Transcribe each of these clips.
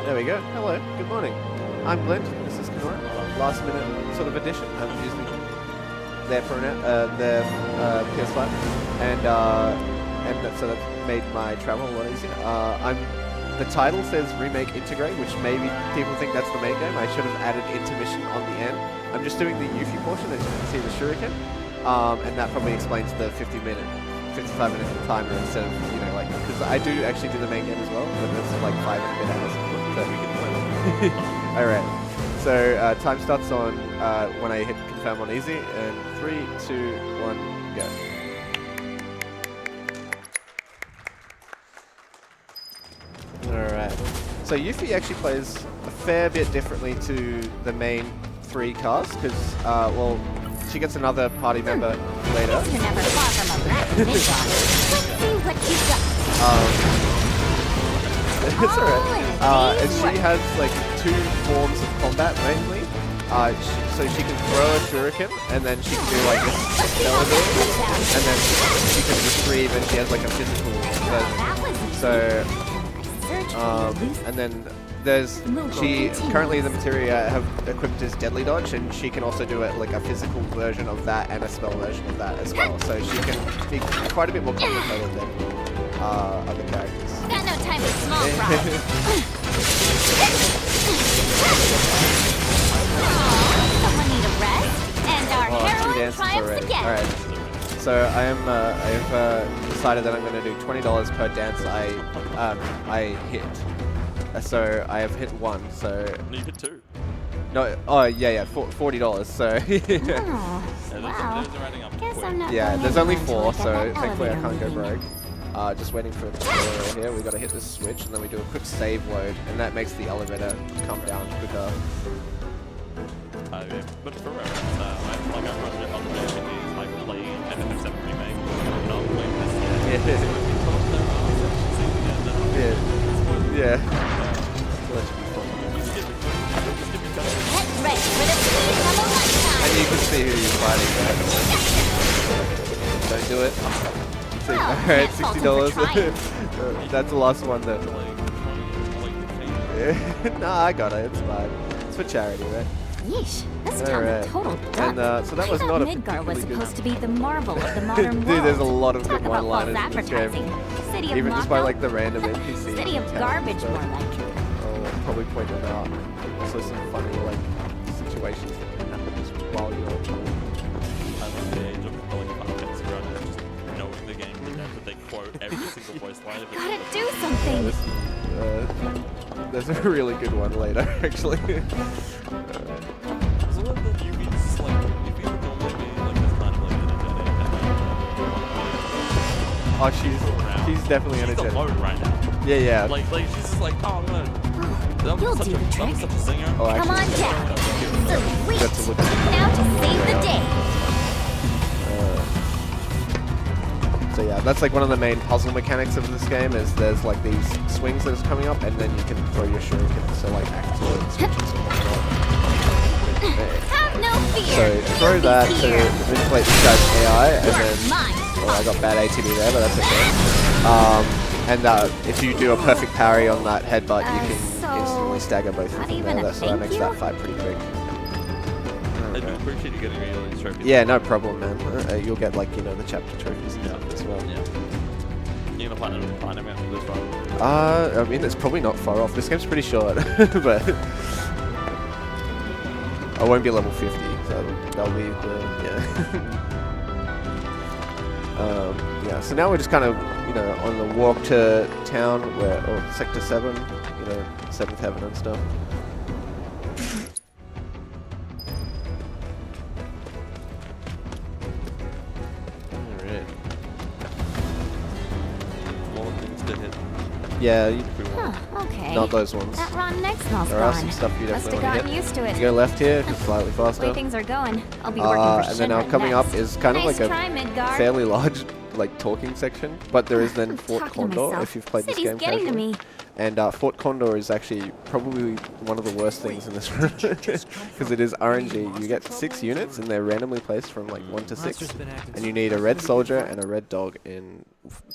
There we go. Hello. Good morning. I'm Glint. This is Kenora. Last minute sort of addition. I'm using their pronoun, their PS5, and so that's made my travel a lot easier. The title says Remake Intergrade, which maybe people think that's the main game. I should have added intermission on the end. I'm just doing the Yuffie portion, as you can see the shuriken, and that probably explains the 55-minute timer instead of, you know, like, because I do actually do the main game as well, but it's like 5 and a bit hours. So we can play it. Alright, so time starts on when I hit confirm on easy, and 3, 2, 1, go. Alright, so Yuffie actually plays a fair bit differently to the main 3 cars, because, well, she gets another party member later. You're never far from a rat, Let's see what you got. It's alright. And she has like 2 forms of combat mainly. So she can throw a shuriken, and then she can do like this spell ability, and then she can retrieve, and she has like a physical version. So, and then there's currently the materia have equipped as deadly dodge, and she can also do it like a physical version of that and a spell version of that as well. So she can be quite a bit more complicated than other characters. Got no time for small problems. Someone need a rest, and our heroine triumphs again. Alright. So I've decided that I'm going to do $20 per dance I hit. So I have hit 1. So you hit 2. No, oh yeah, $40. So Yeah, there's only 4, so thankfully I can't go broke. Just waiting for a tutorial here. We got to hit this switch, and then we do a quick save load, and that makes the elevator come down quicker. Yeah. But for reference, I watched it on the day I played FF7 Remake. I'm not playing this yet. Yeah. And you can see who you're fighting, right? Don't do it. Alright, $60. That's the last one then. Nah, I got it. It's fine. It's for charity, right? Yeesh, this town a total dump. And so that was not a Midgar was supposed to be the marvel of the modern world. Dude, there's a lot of Talk good about false one-liners in this game. advertising. City of Even just by Moscow? like the random NPCs. City of garbage, more like. I'll probably point them out. Also some funny like situations that can happen just while you're trying. I love the age of like context around it, just knowing the game to death, that they quote every single voice line of it. Gotta do something. There's a really good one later, actually. So what the Yuffie's like, if you would normally be like this kind of like energetic, Oh, she's definitely she's energetic. alone right now. Yeah. Like she's just like, oh man. You'll do the trick. I'm such a singer. Oh, Come on down. Sweet. Got to look at Now to save the day. So yeah, that's like one of the main puzzle mechanics of this game is there's like these swings that is coming up, and then you can throw your shuriken to like activate switches and whatnot. Have no fear. So throw that to manipulate this guy's AI, and then I got bad ATB there, but that's okay. And if you do a perfect parry on that headbutt, you can instantly stagger both of them there, so that makes that fight pretty quick. I do appreciate you getting me all these trophies. Yeah, no problem, man. You'll get like, you know, the chapter trophies and stuff as well. Yeah. You're gonna find him after this one? I mean, it's probably not far off. This game's pretty short, but I won't be level 50, so that'll be the, yeah. Yeah, so now we're just kind of, you know, on the walk to town, or Sector 7, you know, 7th Heaven and stuff. Yeah, Okay. not those ones. That Ron neck smells There are gone. some stuff you Must definitely have want gotten to hit. used to it. You go left here, just slightly The way faster. things are going, I'll be working for And then now Shinra coming next. up is kind of Nice like try, a Midgar. fairly large like talking section, but there is then Fort Talking to Condor myself. if you've played City's this game getting to casually. me. And Fort Condor is actually probably one of the worst things in this room because it is RNG. You get 6 units and they're randomly placed from like 1 to 6, and you need a red soldier and a red dog in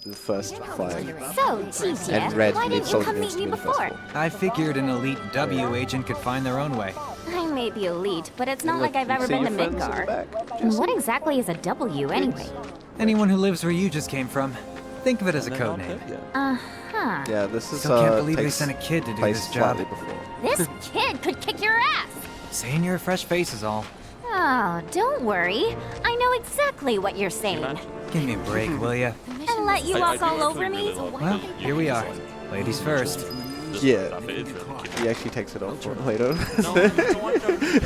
the first flag. So, Titia, And Red why needs didn't you Soldier come needs meet to me be the before? first I figured an elite W agent could find their own way. I may be elite, but it's not Look, like I've you ever see been to your friends in the Midgar. back? And what exactly is a W anyway? Anyone who lives where you just came from, think of it as a code name. Uh-huh. Yeah, this is Still can't believe they takes sent a kid to do place this job. slightly before. This kid could kick your ass! Saying you're a fresh face is all. Oh, don't worry. I know exactly what you're saying. Give me a break, will ya? And let you walk all over me? Well, here we are. Ladies first. Yeah, he actually takes it off later.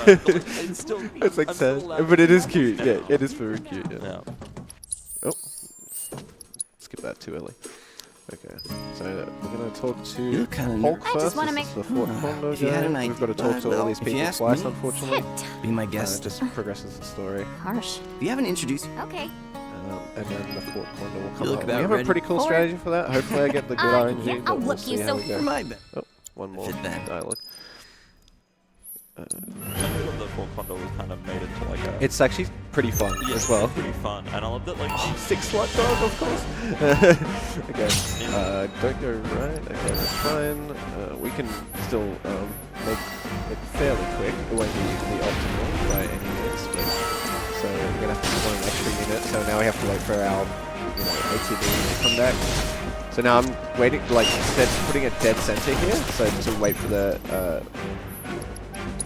It's still. It's like sad, but it is cute. Yeah, it is very cute. Yeah. Oh, skip that too early. Okay, so we're gonna talk You to look kinda Hulk I just first. wanna This is make- the Fort Condo If you had guy. an We've got to idea, talk to all well, these if you people ask twice, me- unfortunately. Shit. Be my It guest. just progresses the story. Harsh. You haven't introduced. Okay. And then the Fort Condo will You come look up. We about have a ready. pretty cool Fort. strategy for that. Hopefully I get the good RNG, yeah, but I'll we'll look see you how so we go. For my bet. Oh, one more Fit that. dialogue. I feel like the full condo was kind of made into like a. It's actually pretty fun as well. Pretty fun, and I love that like. Oh, 6 slot dog, of course. Okay, don't go right. Okay, that's fine. We can still make it fairly quick. It won't be the optimal by any means, but so we're gonna have to put an extra unit. So now we have to wait for our, ATV to come back. So now I'm waiting, like putting a dead center here, so to wait for the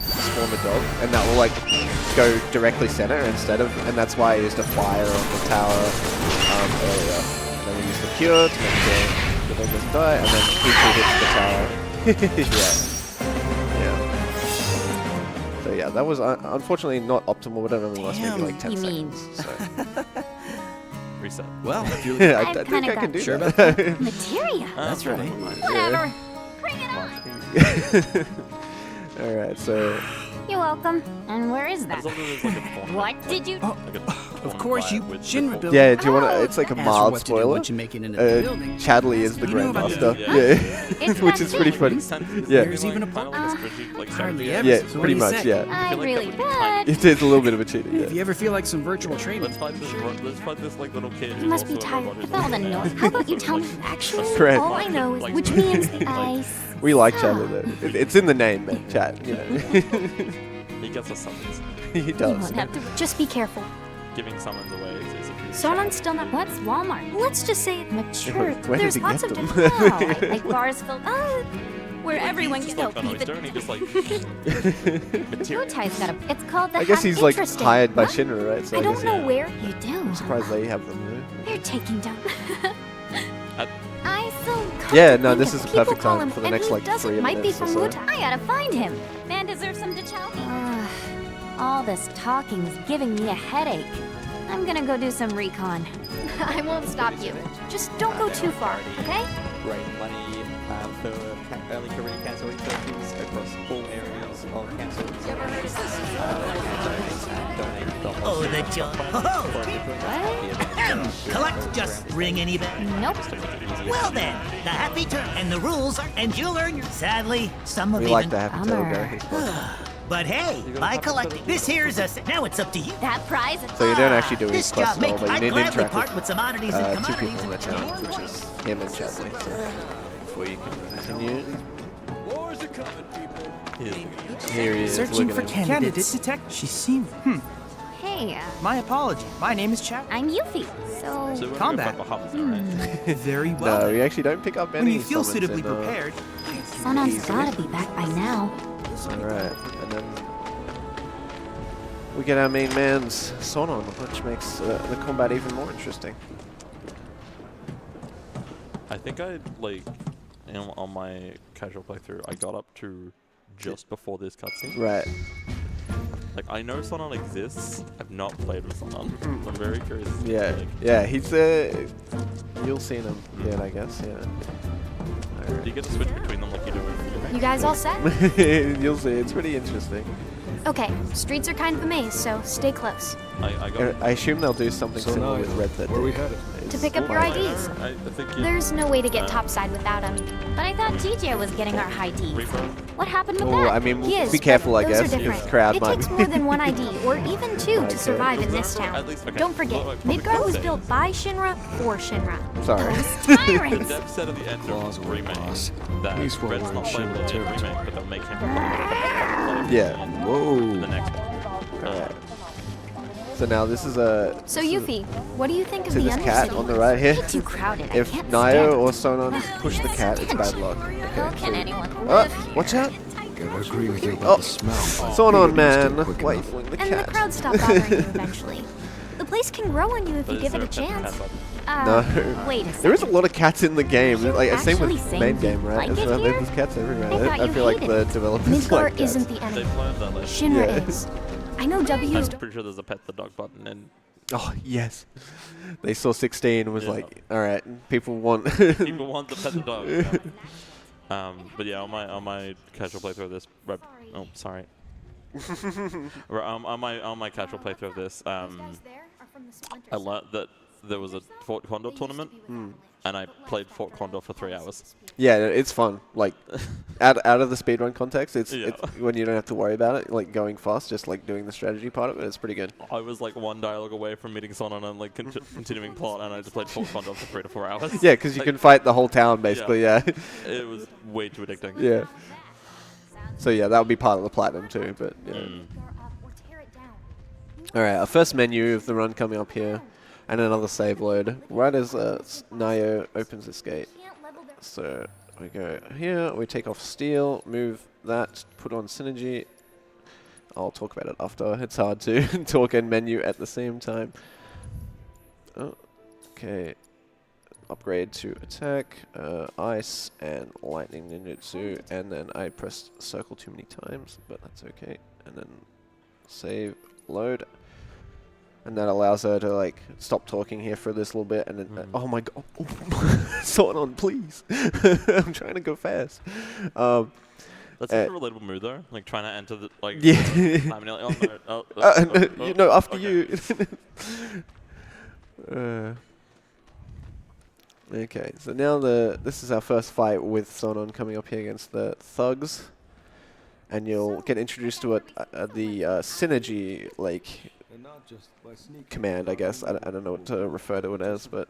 spawn the dog, and that will like go directly center instead of, and that's why I used a fire on the tower earlier. And then we used the cure to make sure the dog doesn't die, and then P2 hits the tower. Yeah. So yeah, that was unfortunately not optimal, but it only lost maybe like 10 You mean- seconds. So. Reset. Well, if you're Yeah, I I've think kinda I can got- do Sure that. Materia. That's right. Whatever. Bring it on. Alright, so You're welcome. And where is that? As long as there's like a tournament, What did you? like a Of course, you tournament Shinra with build. yeah, do you want to? Oh, It's like a As for mild what to do spoiler. once you make it into the building, Chadley is the you know about Grandmaster. it. Yeah, It's which that is pretty thing. funny. Yeah. There's even a kind of like a spreadsheet, like Hardly strategy. ever. Yeah, So what pretty do you much. say? Yeah, I'm like really that would be bad. it is a little bit of a cheating. If you Yeah. ever feel like some virtual training, Let's fight this like little kid. You must be tired with all the noise. How about you tell me actually? Correct. All I know is which means I. We like suck. Chadley though. It's in the name, man. Chad. You know. He gets us summons. He You does. won't have to. Just be careful. Giving summons away is a piece of Sonon's shit. still not. What's Walmart? Let's just say it's mature. Where did There's he lots get of them? different. Like bars filled. Where everyone He's can just go. like, oh, no, he's Even doing just like Blue Tie's got a. It's called the. I guess he's like Interesting. hired by What? Shinra, right? So I don't guess know yeah. where you do. I'm surprised they have them. They're taking down. At- I so. Yeah, no, this is a People perfect call time him, for the and next he like doesn't. 3 Might be minutes or from so. Wu Tai. I gotta find him. Man deserves some Dachowki. All this talking is giving me a headache. I'm gonna go do some recon. I won't stop you. Just don't go too far, okay? Raise money for early career cancelling therapies across all areas of cancer. Oh, the job. Collect just ring any bell. Nope. Well then, the happy turn and the rules are, and you'll earn your. Sadly, some of We even. like to have tail Bummer. guy. But hey, by collecting, this here's a. Now it's up to you. That prize. So you don't actually do his This quest job at all, make but you I'd need to gladly interact part with with some oddities and 2 commodities people in the and town, which is him and Chadley. So before you can continue, here he is. Searching Look for at him. candidate detect. She seemed. Hey, My apology. My name is Chad. I'm Yuffie. So. So we're Combat. gonna go for Hubs, right? Very well. No, we actually don't pick up any. When you feel summons suitably in, prepared. Sonon's gotta be back by now. Alright, and then we get our main man's Sonon, which makes the combat even more interesting. I think I like on my casual playthrough, I got up to just before this cutscene. Right. Like I know Sonon exists. I've not played with Sonon. So I'm very curious. Yeah. Like, Yeah, he's you'll see him again, I guess, yeah. do you get to switch between them like you do with Remake? You guys all set? You'll see, it's pretty interesting. Okay, streets are kind of a maze, so stay close. I got I assume they'll do something similar with Red Dead. where we headed? to pick up your IDs. I think you... There's no way to get topside without him. But I thought DJ was getting our IDs. Reaper? What happened with Oh, that? I mean, He is, be careful, but I those guess. are If different. the crowd It might takes be- more than one ID, or even two, to survive in this town. At least, okay. Don't forget, Well, Midgar was say- built by Shinra for Shinra. Sorry. Those The tyrants! dev said at the end Flaws of were Remake boss. that At least we're Red's not wearing playable in Shinra Remake, territory. but they'll make him play Yeah. in Whoa. the next one. Alright. So now this is a... So Yuffie, what do you think of See the this cat Undercity? on the right here? It's too crowded. If I can't Nayo stand or it. Sonon push the cat, it's bad luck. How Okay, can so- anyone Oh, live here? watch out! Gotta agree with you about Oh, the smell. Sonon, Maybe man! it's quick Why are you enough. fooling the And cat? the crowd stop bothering you eventually. The place can grow on you if But you is give it there a pet chance. button? No. Wait a second. There is a lot of cats in the game. You Like same actually with saying main you game, right? like As it well, here? there's cats everywhere. I thought I you feel like hated the it. developers Midgar like isn't cats. the enemy. They've learned that lesson. Shinra Yeah. is. I know W I'm is. pretty sure there's a pet the dog button and Oh yes. They saw 16 and was Yeah. like, all right, people want. people want the pet the dog. But yeah, on my casual playthrough of this, oh sorry. on my casual playthrough of this, I learned that there was a Fort Condor tournament, and I played Fort Condor for 3 hours. Yeah, it's fun. Like, out of the speedrun context, it's Yeah. when you don't have to worry about it, like going fast, just like doing the strategy part of it. It's pretty good. I was like one dialogue away from meeting Sonon and like continuing plot, and I just played Fort Condor for 3 to 4 hours. Yeah, because you Like, can fight the whole town basically. Yeah. It was way too addicting. Yeah. So yeah, that would be part of the platinum too. But yeah. All right, our first menu of the run coming up here, and another save load. Right as Nayo opens this gate. So we go here, we take off steel, move that, put on synergy. I'll talk about it after. It's hard to talk and menu at the same time. Oh, okay. Upgrade to attack, ice, and lightning ninjutsu. And then I pressed circle too many times, but that's okay. And then save, load. And that allows her to like stop talking here for this little bit, and then oh my god, sort on, please! I'm trying to go fast. That's a relatable mood though, like trying to enter the like. Yeah. I'm like, oh, no, You know, after okay. you. Okay, so now this is our first fight with Sonon coming up here against the thugs, and you'll get introduced to the synergy like command, I guess. I don't know what to refer to it as, but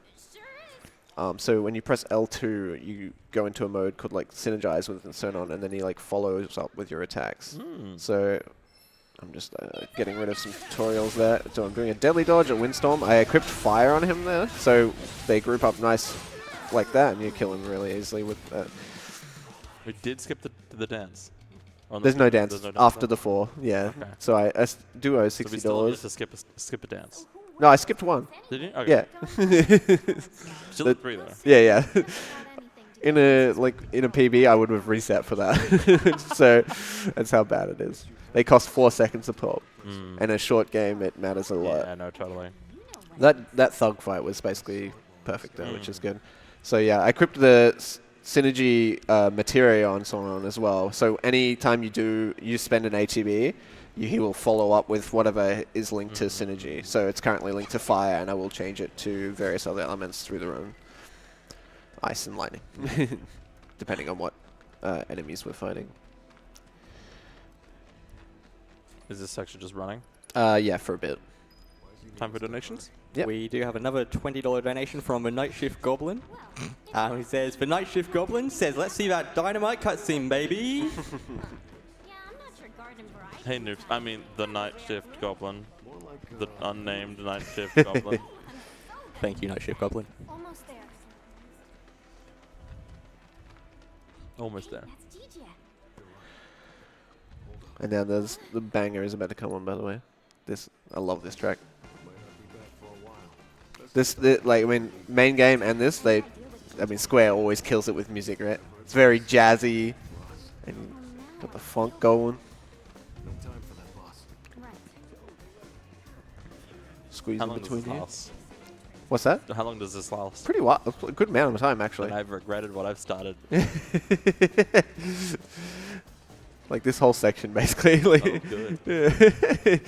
so when you press L2, you go into a mode called like synergize with Sonon, and then he like follows up with your attacks. So I'm just getting rid of some tutorials there. So I'm doing a deadly dodge, a windstorm. I equipped fire on him there, so they group up nice like that, and you kill him really easily with that. We did skip the dance. There's no dance after the 4, yeah. Okay. So I do owe So we still need $60. to skip a dance. No, I skipped 1. Did you? Okay. Yeah. Still at 3 though. Yeah. In a PB, I would have reset for that. So that's how bad it is. They cost 4 seconds a pop. In a short game, it matters a lot. Yeah, no, totally. That thug fight was basically perfect though, which is good. So yeah, I equipped the synergy materia on Sonon as well. So any time you spend an ATB, he will follow up with whatever is linked to synergy. So it's currently linked to fire, and I will change it to various other elements through the run. Ice and lightning, depending on what enemies we're fighting. Is this section just running? Yeah, for a bit. Time for donations? Yep. We do have another $20 donation from a Night Shift Goblin. He says, for Night Shift Goblin, says, let's see that dynamite cutscene, baby. Hey noobs, I mean the Night Shift Goblin. The unnamed Night Shift Goblin. Thank you, Night Shift Goblin. Almost there. Almost there. That's DJ. And now there's the banger is about to come on. By the way, I love this track. Like, I mean, main game and this, Square always kills it with music, right? It's very jazzy, and got the funk going. Squeeze How in long does between this you. last? What's that? How long does this last? Pretty a good amount of time actually. And I've regretted what I've started. Like this whole section, basically. Like Oh, good.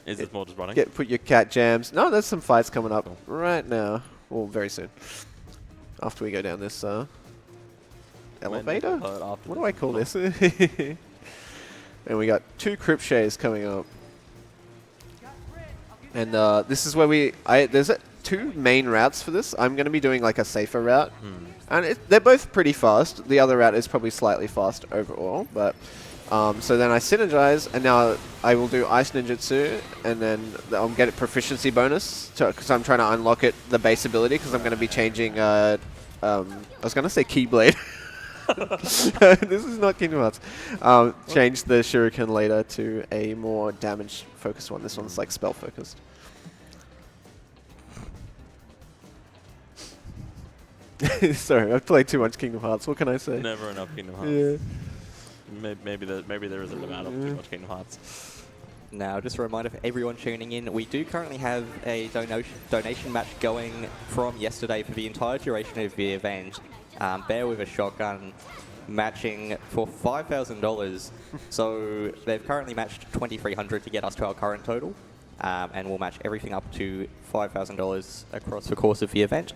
Is this more just running? put your cat jams. No, there's some fights coming up right now. Well, very soon. After we go down this elevator? What do I call this? And we got 2 crypt shares coming up. And this is where there's 2 main routes for this. I'm going to be doing like a safer route. And they're both pretty fast. The other route is probably slightly fast overall. But so then I synergize, and now I will do Ice Ninjutsu, and then I'll get a proficiency bonus because I'm trying to unlock it, the base ability, because I'm going to be changing, I was going to say Keyblade. This is not Kingdom Hearts. Change the Shuriken later to a more damage-focused one. This one's like spell-focused. Sorry, I've played too much Kingdom Hearts. What can I say? Never enough Kingdom Hearts. Yeah. Maybe there is an amount of too much Kingdom Hearts. Now, just a reminder for everyone tuning in, we do currently have a donation match going from yesterday for the entire duration of the event. Bear with a Shotgun matching for $5,000. So they've currently matched $2,300 to get us to our current total. And we'll match everything up to $5,000 across the course of the event.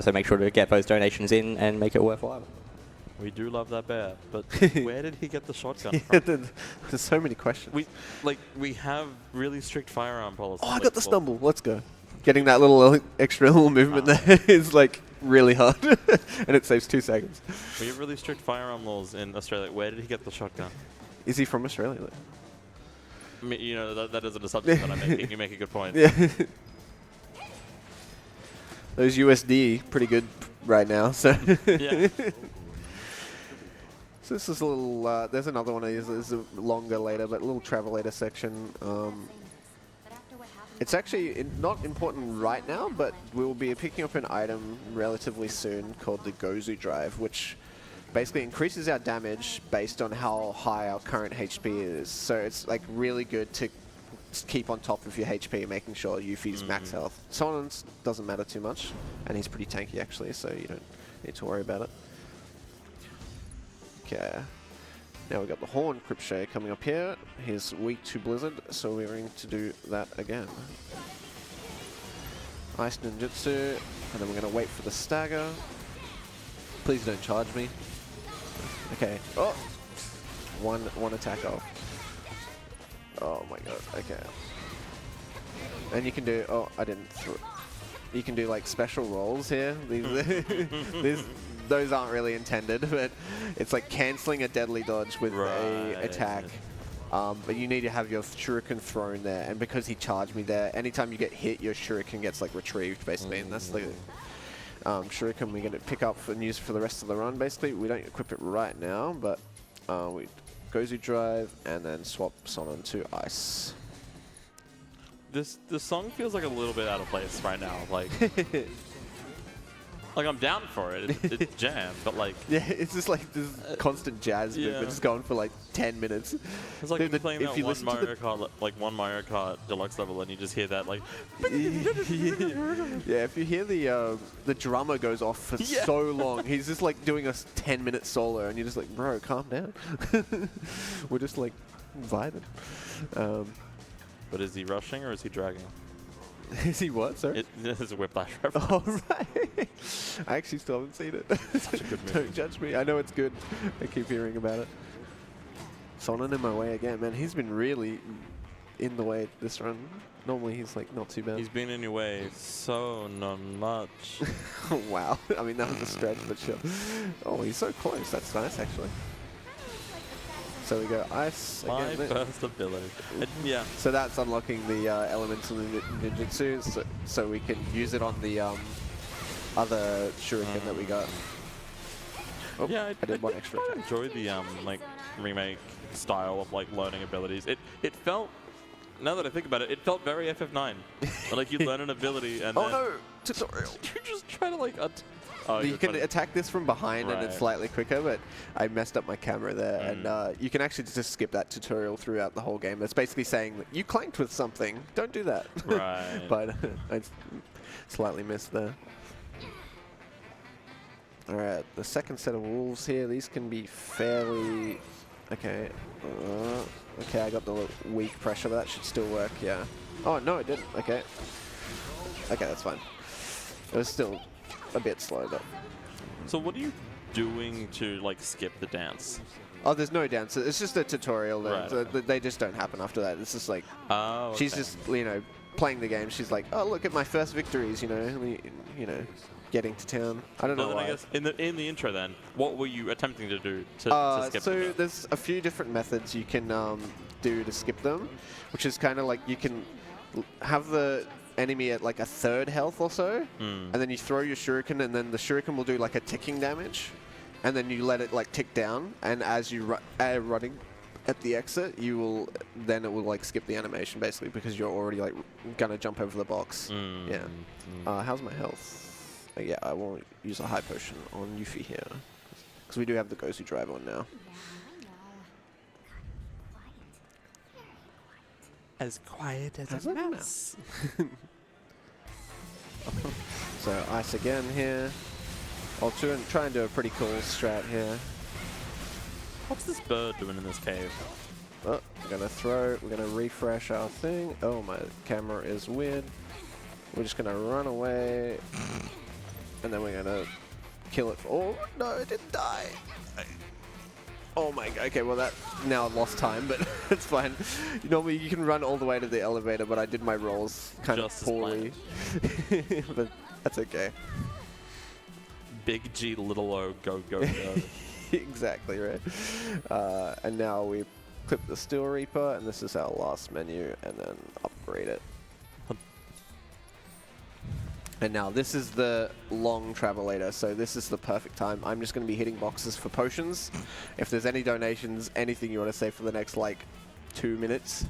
So make sure to get those donations in and make it worthwhile. We do love that bear, but where did he get the shotgun from? There's so many questions. We have really strict firearm policies. Oh, I got the stumble. Let's go. Getting that little extra little movement there is like really hard, and it saves 2 seconds. We have really strict firearm laws in Australia. Where did he get the shotgun? Is he from Australia? I mean, you know, that isn't a subject that I'm making. You make a good point. Yeah. Those USD pretty good right now. So. Yeah. So this is a little. There's another one of these. This is longer later, but a little travelator section. It's actually not important right now, but we'll be picking up an item relatively soon called the Gozu Drive, which basically increases our damage based on how high our current HP is. So it's like really good to keep on top of your HP, making sure Yuffie's max health. Sonon's doesn't matter too much, and he's pretty tanky actually, so you don't need to worry about it. Okay. Now we've got the Horn Cryptshare coming up here. He's weak to Blizzard, so we're going to do that again. Ice Ninjutsu, and then we're going to wait for the stagger. Please don't charge me. Okay. Oh! One attack off. Oh my god, okay. And you can do, oh, I didn't throw. You can do like special rolls here. Those aren't really intended, but it's like cancelling a deadly dodge with a attack. But you need to have your shuriken thrown there, and because he charged me there, anytime you get hit, your shuriken gets like retrieved basically, and that's the shuriken we're going to pick up and use for the rest of the run basically. We don't equip it right now, but we Gozu Drive and then swap Sonon to Ice. This song feels like a little bit out of place right now. Like, like I'm down for it. It's jam, but like yeah, it's just like this constant jazz movement just going for like 10 minutes. It's like you're playing that one Mario Kart, like one Mario Kart Deluxe level, and you just hear that like. Yeah, if you hear the drummer goes off for so long, he's just like doing a 10-minute solo, and you're just like, bro, calm down. We're just like vibing. But is he rushing or is he dragging? Is he what, sir? This is a Whiplash reference. Oh, right. I actually still haven't seen it. Such a good movie. Don't judge me. I know it's good. I keep hearing about it. Sonon in my way again, man. He's been really in the way this run. Normally he's like not too bad. He's been in your way so not much. Wow. I mean, that was a stretch, but sure. Oh, he's so close. That's nice, actually. So we go Ice My again. first ability. Yeah. So that's unlocking the elemental ninjutsu, so we can use it on the other shuriken that we got. Oh, yeah, I did one extra. I enjoy the like remake style of like learning abilities. It felt, now that I think about it, it felt very FF9. Like you learn an ability and oh then no, tutorial. You just try to like. You can attack this from behind and it's slightly quicker, but I messed up my camera there, and you can actually just skip that tutorial throughout the whole game. It's basically saying that you clanked with something, don't do that. Right. But I slightly missed there. Alright, the second set of wolves here, these can be fairly... Okay. Okay, I got the weak pressure, but that should still work, yeah. Oh, no, it didn't. Okay. Okay, that's fine. It was still a bit slow though. So what are you doing to like skip the dance? Oh, there's no dance. It's just a tutorial. Right, So okay. they just don't happen after that. It's just like Oh, she's okay. just playing the game. She's like, oh, look at my first victories. Getting to town. I don't know Then why. I guess in the intro, then what were you attempting to do to skip so the there's a few different methods you can do to skip them, which is kind of like you can have the enemy at like a third health or so, and then you throw your shuriken, and then the shuriken will do like a ticking damage, and then you let it like tick down, and as you running at the exit, it will like skip the animation basically because you're already like gonna jump over the box. Yeah. How's my health? Yeah, I won't use a high potion on Yuffie here because we do have the Ghostly Drive on now. As quiet as a mouse. So ice again here. I'll try and do a pretty cool strat here. What's this bird doing in this cave? Oh, we're gonna refresh our thing. Oh, my camera is weird. We're just gonna run away. And then we're gonna kill it. Oh, no, it didn't die. Oh my god. Okay, well that now lost time, but it's fine. Normally you can run all the way to the elevator, but I did my rolls kind Just as of poorly. But that's okay. Big G, little O, go, go, go. Exactly, right. And now we clip the Steel Reaper, and this is our last menu, and then upgrade it. And now this is the long travelator, so this is the perfect time. I'm just going to be hitting boxes for potions. If there's any donations, anything you want to say for the next like 2 minutes.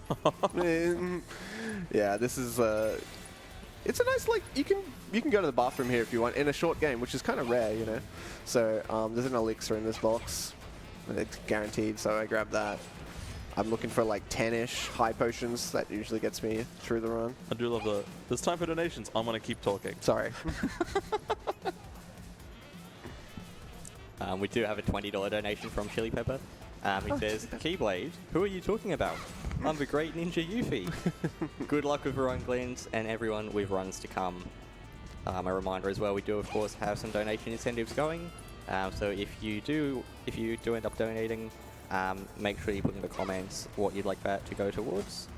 Yeah, this is it's a nice like you can go to the bathroom here if you want in a short game, which is kind of rare, you know. So there's an elixir in this box, and it's guaranteed. So I grab that. I'm looking for like 10-ish high potions. That usually gets me through the run. I do love the. There's time for donations. I'm gonna keep talking. Sorry. We do have a $20 donation from Chili Pepper. It says, Keyblade, who are you talking about? I'm the great ninja Yuffie. Good luck with your own Glint and everyone with runs to come. A reminder as well, we do of course have some donation incentives going. So if you do end up donating, make sure you put in the comments what you'd like that to go towards.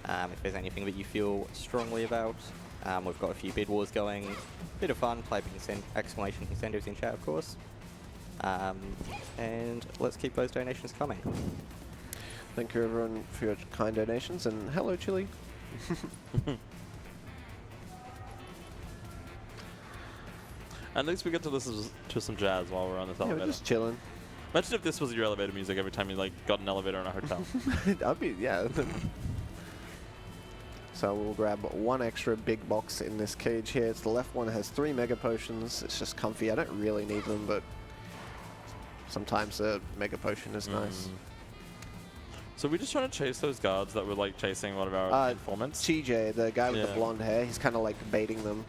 If there's anything that you feel strongly about, we've got a few bid wars going. Bit of fun, typing exclamation incentives in chat, of course. And let's keep those donations coming. Thank you everyone for your kind donations, and hello Chili. At least we get to listen to some jazz while we're on this Yeah, elevator. we're just chilling. Imagine if this was your elevator music every time you like got an elevator in a hotel. I'd be, yeah. So we'll grab one extra big box in this cage here. It's the left one, has 3 mega potions. It's just comfy. I don't really need them, but sometimes a mega potion is nice. So we're just trying to chase those guards that were like chasing one of our informants. TJ, the guy with the Yeah. blonde hair, he's kind of like baiting them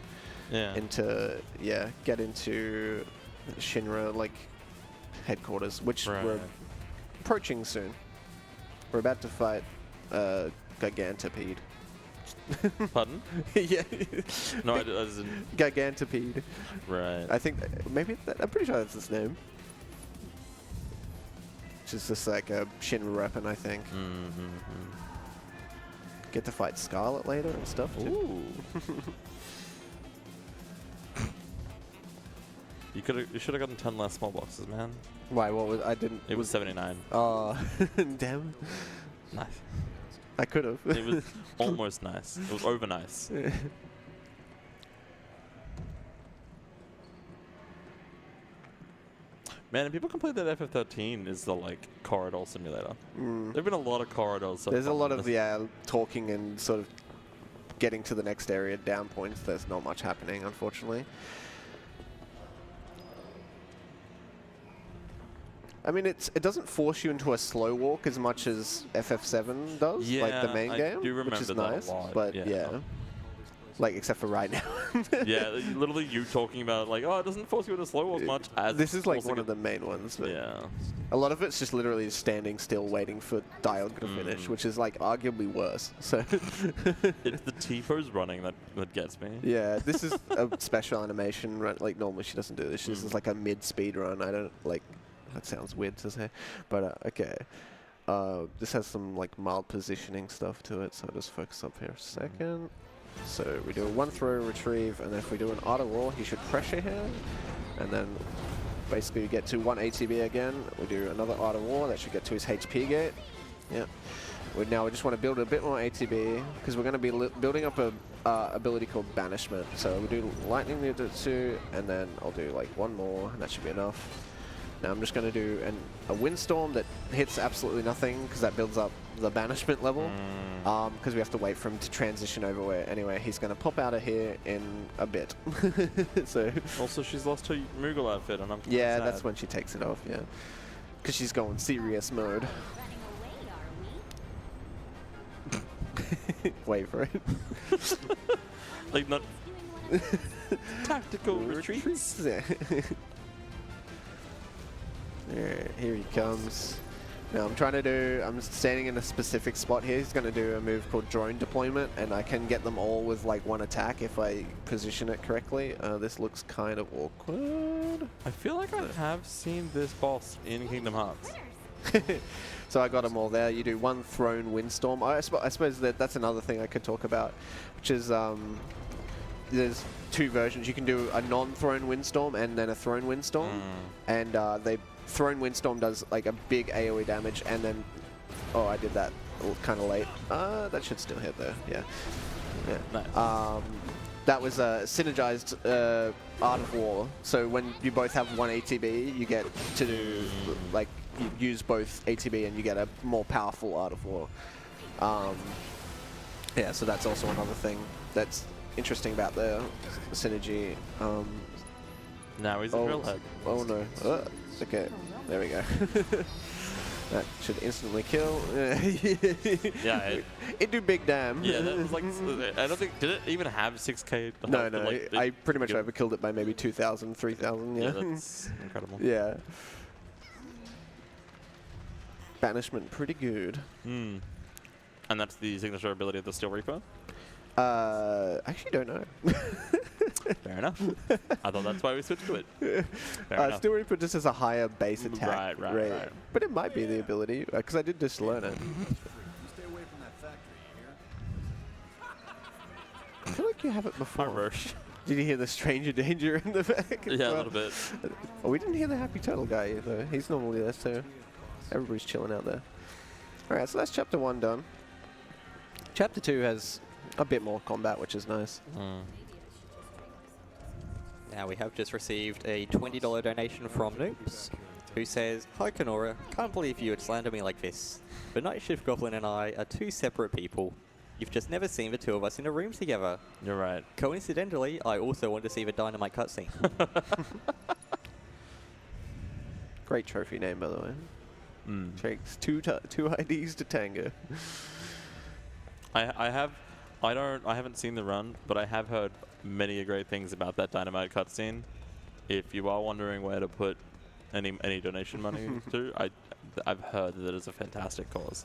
Yeah. into, get into Shinra, like, headquarters, which we're approaching soon. We're about to fight Gigantopede. Pardon? Yeah. No, I didn't. Gigantopede. Right. I think maybe I'm pretty sure that's his name. Which is just like a Shinra weapon, I think. Get to fight Scarlet later and stuff too. Ooh. You should have gotten 10 less small boxes, man. Why? What was I didn't? It was 79. Oh, damn! Nice. I could have. It was almost nice. It was over nice. Man, and people complain that FF13 is the like corridor simulator. There've been a lot of corridors. So There's a far lot in of this. talking and sort of getting to the next area down points. There's not much happening, unfortunately. I mean, it doesn't force you into a slow walk as much as FF7 does, like the main I game, do remember which is that nice. a lot. But yeah. Like, except for right now. Yeah, literally you talking about like, oh, it doesn't force you into slow walk much. As This is like forcing one of it- the main ones. But Yeah. a lot of it's just literally standing still waiting for dialogue to finish, which is like arguably worse. So It's the T-pose running that gets me. yeah, this is a special animation. Right? Like normally she doesn't do this. This is like a mid speed run. I don't like. That sounds weird to say, but okay. This has some like mild positioning stuff to it, so I'll just focus up here a second. So we do a 1 throw retrieve, and then if we do an auto wall, he should pressure here, and then basically we get to 1 ATB again. We do another auto wall, that should get to his HP gate. Yeah. Now we just want to build a bit more ATB, because we're going to be building up a ability called Banishment. So we do Lightning Ninjutsu, and then I'll do like 1 more, and that should be enough. Now I'm just going to do a Windstorm that hits absolutely nothing, because that builds up the Banishment level, because we have to wait for him to transition over where, anyway, he's going to pop out of here in a bit. So Also, she's lost her Moogle outfit, and I'm kinda yeah, sad. that's when she takes it off, yeah. Because she's going serious mode. Wait for it. Like not tactical retreats. Yeah. Alright, here he comes. Now I'm standing in a specific spot here. He's going to do a move called Drone Deployment, and I can get them all with like 1 attack if I position it correctly. This looks kind of awkward. I feel like I have seen this boss in Kingdom Hearts. So I got them all there. You do 1 thrown Windstorm. I suppose that's another thing I could talk about, which is there's 2 versions. You can do a non-thrown Windstorm and then a thrown Windstorm, and they thrown Windstorm does like a big AoE damage, and then I did that kind of late. That should still hit though. Yeah. Nice. That was a synergized Art of War. So when you both have 1 ATB, you get to do like you use both ATB and you get a more powerful Art of War. Yeah, so that's also another thing that's interesting about the synergy. Now he's a drillhead. Oh no. Okay, there we go. That should instantly kill. Yeah. It do big damn. Yeah, that was like, I don't think, did it even have 6k? No, Like, I pretty much overkilled it by maybe 2,000, 3,000, yeah. Yeah, that's incredible. Yeah. Banishment, pretty good. And that's the signature ability of the Steel Reaper? Actually don't know. Fair enough. I thought that's why we switched to it. Fair enough. Steel Reaper just has a higher base attack rate. Right. But it might be the ability, because I did just learn it. I feel like you have it before. Rush. Did you hear the Stranger Danger in the back? as Yeah, well? a little bit. Oh, we didn't hear the Happy Turtle guy either. He's normally there too. Everybody's chilling out there. Alright, so that's chapter 1 done. Chapter 2 has a bit more combat, which is nice. Now we have just received a $20 donation from Noobs, who says, "Hi Kenora, can't believe you would slander me like this. But Night Shift Goblin and I are 2 separate people. You've just never seen the 2 of us in a room together. You're right. Coincidentally, I also want to see the Dynamite cutscene." Great trophy name, by the way. Takes two IDs to tango. I haven't seen the run, but I have heard many great things about that Dynamite cutscene. If you are wondering where to put any donation money to, I've heard that it's a fantastic cause.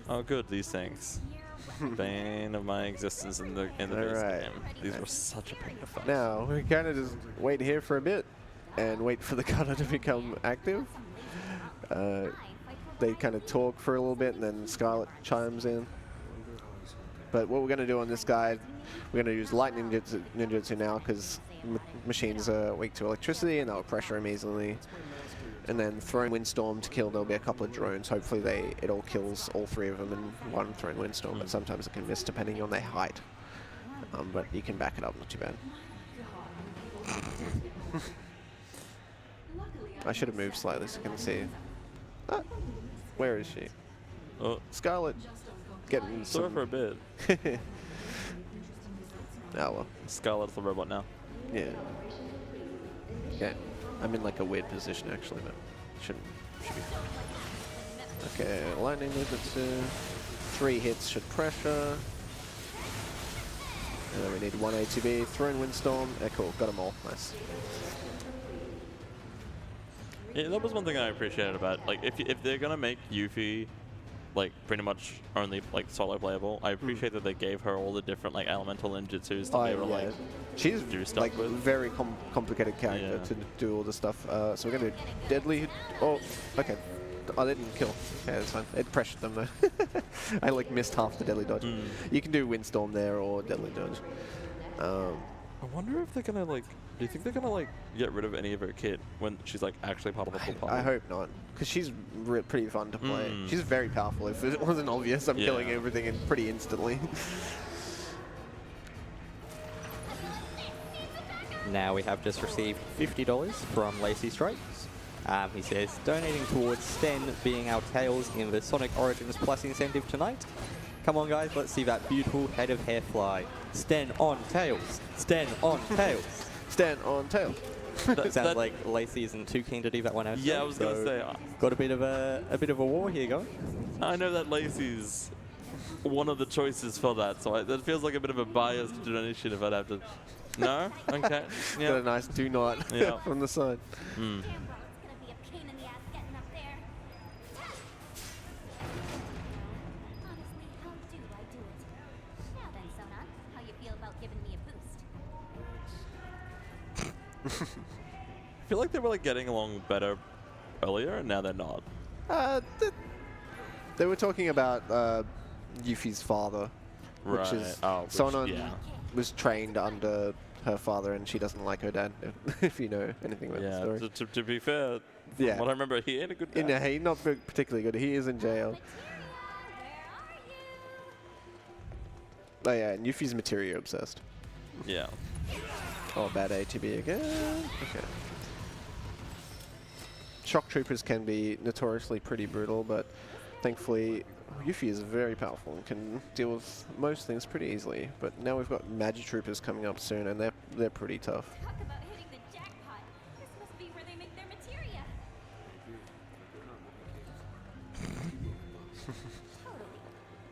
Oh, good, these things. Bane of my existence in the base game. These were such a pain to find. Now, we kind of just wait here for a bit and wait for the cutter to become active. They kind of talk for a little bit, and then Scarlet chimes in. But what we're going to do on this guy, we're going to use Lightning Ninjutsu now, because machines are weak to electricity, and they'll pressure him easily. And then Thrown Windstorm to kill. There'll be a couple of drones. Hopefully it all kills all 3 of them in 1 Thrown Windstorm, but sometimes it can miss depending on their height. But you can back it up, not too bad. I should have moved slightly so you can see. Ah, where is she? Oh, Scarlet getting saw her some... for a bit. Oh well. Scarlet's the robot now. Yeah. Okay. I'm in like a weird position actually, but should be fine. Okay, Lightning Ninjutsu. 3 hits should pressure. And then we need 1 ATB, throw in Windstorm. Cool, got them all. Nice. Yeah, that was one thing I appreciated about, like, if they're gonna make Yuffie like pretty much only like solo playable, I appreciate that they gave her all the different like elemental ninjutsus to be able to like she's do stuff like with. very complicated character to do all the stuff. So we're gonna do deadly. Oh, okay. Oh, they didn't kill. Okay, that's fine. It pressured them though. I like missed half the deadly dodge. You can do Windstorm there or deadly dodge. I wonder if they're gonna like. Do you think they're gonna like get rid of any of her kit when she's like actually part of the full party? I hope not, because she's pretty fun to play. She's very powerful. If it wasn't obvious, I'm killing everything in pretty instantly. Now we have just received $50 from Lacey Strikes. He says, donating towards Sten being our Tails in the Sonic Origins Plus incentive tonight. Come on guys, let's see that beautiful head of hair fly. Sten on Tails. Sten on Tails. Sten on Tail. Sounds like Lacey isn't too keen to do that one herself. Yeah, I was gonna say. Got a bit of a war here going. I know that Lacey's one of the choices for that, so that feels like a bit of a biased donation if I'd have to. No? Okay. Yeah. Got a nice do not from the side. I feel like they were like getting along better earlier, and now they're not. They were talking about Yuffie's father, which is Sonon was trained under her father, and she doesn't like her dad. If you know anything about the story. To be fair, from what I remember, he ain't a good dad. He's not particularly good. He is in jail. Oh yeah, and Yuffie's materia obsessed. Yeah. Oh, bad ATB again. Okay. Shock Troopers can be notoriously pretty brutal, but thankfully Yuffie is very powerful and can deal with most things pretty easily. But now we've got Magi Troopers coming up soon, and they're pretty tough. Talk about hitting the jackpot. This must be where they make their materia.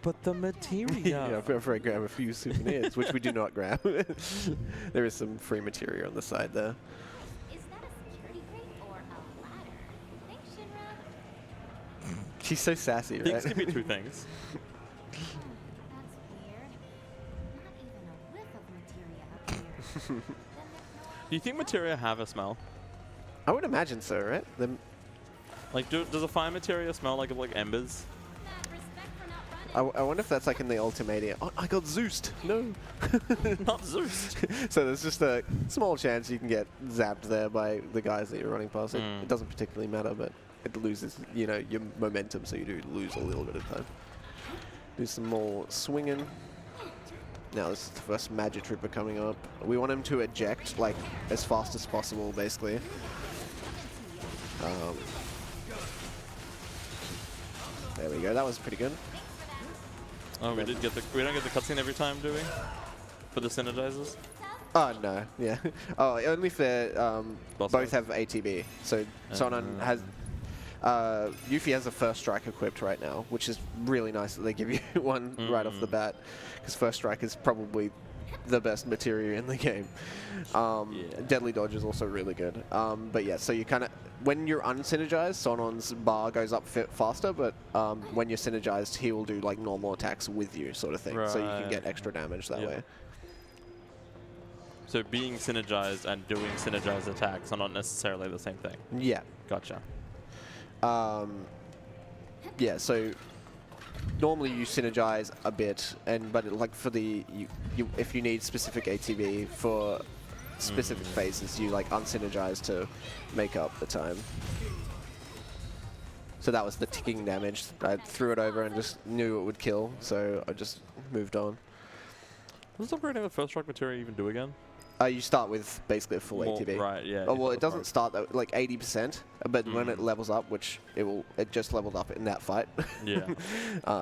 But the materia. Yeah, I've got to grab a few souvenirs, which we do not grab. There is some free materia on the side there. Is that a security crate or a ladder? Thanks, Shinra. She's so sassy, right? Things can be two things. That's weird. Not even a whiff of materia up here. Do you think materia have a smell? I would imagine so, right? Like, does a fire materia smell like embers? I wonder if that's like in the Ultimadia. Oh, I got Zeused. No. Not Zeus. So there's just a small chance you can get zapped there by the guys that you're running past. It doesn't particularly matter, but it loses, you know, your momentum, so you do lose a little bit of time. Do some more swinging. Now this is the first Magic Trooper coming up. We want him to eject like as fast as possible, basically. There we go. That was pretty good. Oh, we don't get the cutscene every time, do we? For the synergizers? Oh no, yeah. Oh, only if they both have ATB. So Sonon has Yuffie has a first strike equipped right now, which is really nice that they give you one right off the bat, because first strike is probably the best materia in the game. Deadly dodge is also really good. But yeah, so you kind of, when you're unsynergized, Sonon's bar goes up faster, but when you're synergized, he will do like normal attacks with you, sort of thing. So you can get extra damage that way. So being synergized and doing synergized attacks are not necessarily the same thing. Yeah. Gotcha. Yeah, so normally you synergize a bit, but like for the if you need specific ATB for specific phases, you like unsynergize to make up the time. So that was the ticking damage. I threw it over and just knew it would kill, so I just moved on. What does upgrading the first strike materia even do again? You start with basically a full ATB. Right, yeah. Oh, well, it doesn't start at like 80%, but when it levels up, which it just leveled up in that fight. Yeah.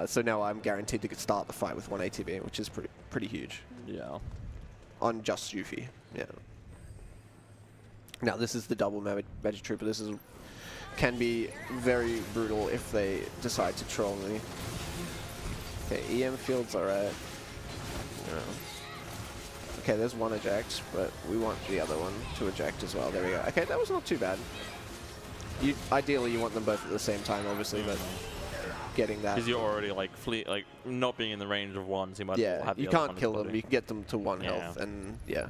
So now I'm guaranteed to start the fight with 1 ATB, which is pretty huge. Yeah. On just Yuffie, yeah. Now this is the double Magic Trooper. This can be very brutal if they decide to troll me. Okay, EM field's alright. Okay, there's one eject, but we want the other one to eject as well. There we go. Okay, that was not too bad. Ideally, you want them both at the same time, obviously, but getting that. Because you're already like not being in the range of one, so you might as well have the you other can't one kill as them. body. You can get them to 1 health, and yeah.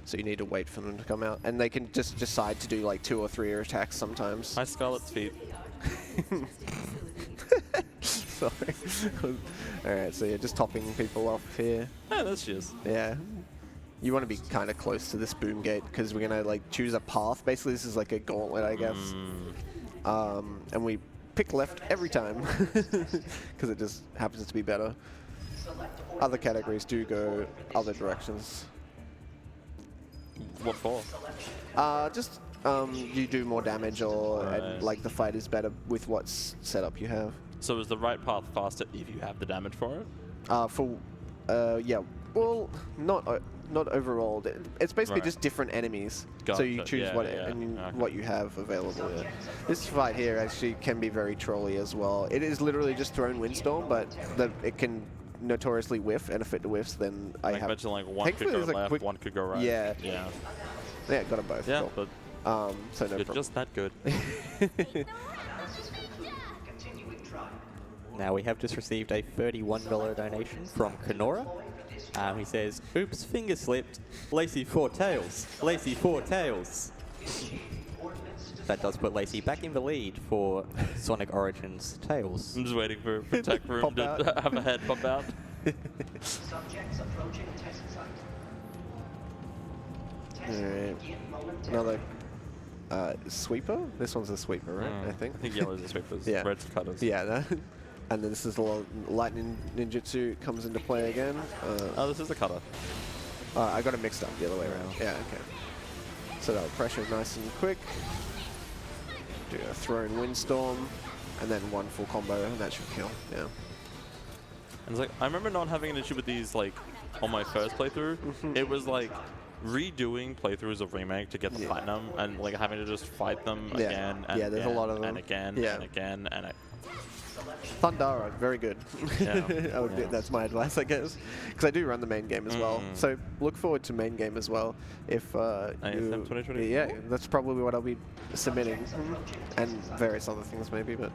So you need to wait for them to come out, and they can just decide to do like 2 or 3 attacks sometimes. Hi, Scarlet's feet. Sorry. Alright, so you're just topping people off here. Yeah, that's just. Yeah. You want to be kind of close to this boom gate because we're going to like choose a path. Basically, this is like a gauntlet, I guess. And we pick left every time because it just happens to be better. Other categories do go other directions. What for? Just you do more damage or and, like the fight is better with what's set up you have. So is the right path faster if you have the damage for it? Yeah, well, not overall. It's basically Right. just different enemies. Gotcha. So you choose Yeah, what yeah. and Okay. what you have available. Yeah. This fight here actually can be very trolly as well. It is literally just thrown windstorm, but it can notoriously whiff, and if it whiffs, then I Like have. imagine like one Thankfully, could go there's a left, quick- one could go right. Yeah. Yeah. Yeah, got them both. Yeah, Cool. but So no you're problem. just that good. Now we have just received a $31 donation from Kenora. He says, "Oops, finger slipped. Lacey 4 tails. Lacey 4 tails." That does put Lacey back in the lead for Sonic Origins Tails. I'm just waiting for Tech Room Pop to out. have a head pop out. Alright. Another sweeper? This one's a sweeper, right? I think. I think yellow's the sweepers, Yeah. red's the cutters. Yeah, and then this is a little lightning ninjutsu comes into play again. Oh, this is the cutter. I got it mixed up the other way around. Yeah, okay. So that'll pressure nice and quick. Do a thrown windstorm, and then one full combo, and that should kill. Yeah. And it's like, I remember not having an issue with these, like, on my first playthrough. It was like redoing playthroughs of Remake to get the platinum, and like having to just fight them Yeah. again and Yeah, there's a again lot of and them. again Yeah. and again and Thundara, very good. Yeah. That's my advice, I guess, because I do run the main game as well. Mm. So look forward to main game as well. If ASM 2024? yeah, that's probably what I'll be submitting, and various other things maybe. But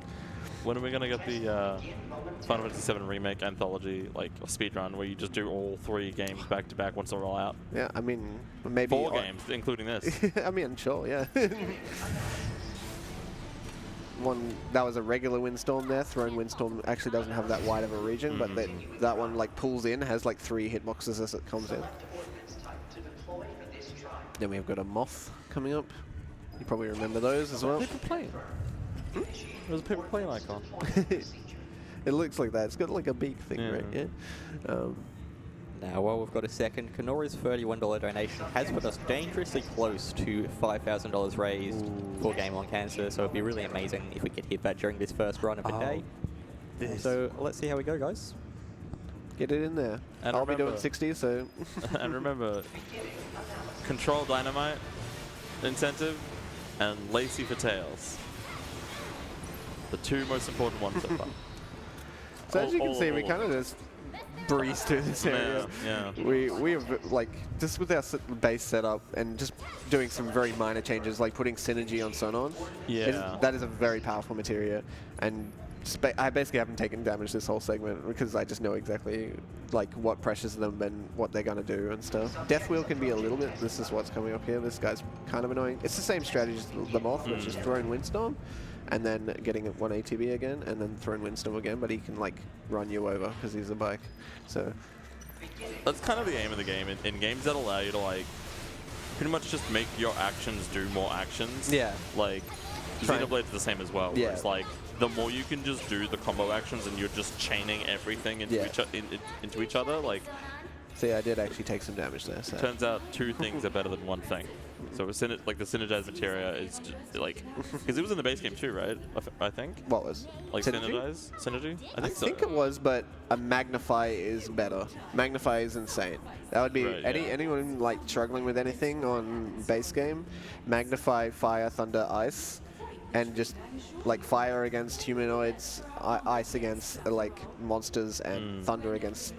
when are we gonna get the Final Fantasy VII Remake anthology, like a speedrun, where you just do all 3 games back to back once they're all out? yeah, I mean maybe 4 games, including this. I mean, sure, yeah. One that was a regular windstorm there. Thrown windstorm actually doesn't have that wide of a region, but that one like pulls in, has like 3 hitboxes as it comes in. Then we've got a moth coming up. You probably remember those as well. People playing. There's a people playing icon. It looks like that. It's got like a beak thing, Yeah. right? Yeah. Now, while we've got a second, Kenora's $31 donation has put us dangerously close to $5,000 raised for Game on Cancer, so it'd be really amazing if we could hit that during this first run of the day. So let's see how we go, guys. Get it in there. And I'll be doing remember- 60, so And remember, Control Dynamite, Incentive, and Lacey for Tails. The 2 most important ones so far. So as you can All- see, we all- kind of just breeze through this area. Yeah. We have like just with our base setup and just doing some very minor changes, like putting synergy on Sonon. Yeah. That is a very powerful materia, and I basically haven't taken damage this whole segment because I just know exactly like what pressures them and what they're gonna do and stuff. Death Wheel can be a little bit. This is what's coming up here. This guy's kind of annoying. It's the same strategy as the Moth, which is throwing Windstorm, and then getting 1 ATB again, and then throwing Windstorm again. But he can like run you over because he's a bike. So That's kind of the aim of the game. In games that allow you to, like, pretty much just make your actions do more actions. Yeah. Like, Xenoblade's the same as well. Where Yeah. it's like, the more you can just do the combo actions and you're just chaining everything into, into each other, like, see, I did actually take some damage there. So. turns out 2 things are better than 1 thing. So like the synergized materia is just, like, because it was in the base game too, right? I think. What was? Like Synergy? synergy. I I think so. think it was, but a Magnify is better. Magnify is insane. That would be Right, yeah. anyone like struggling with anything on base game. Magnify, Fire, Thunder, Ice and just like fire against humanoids, ice against like monsters, and thunder against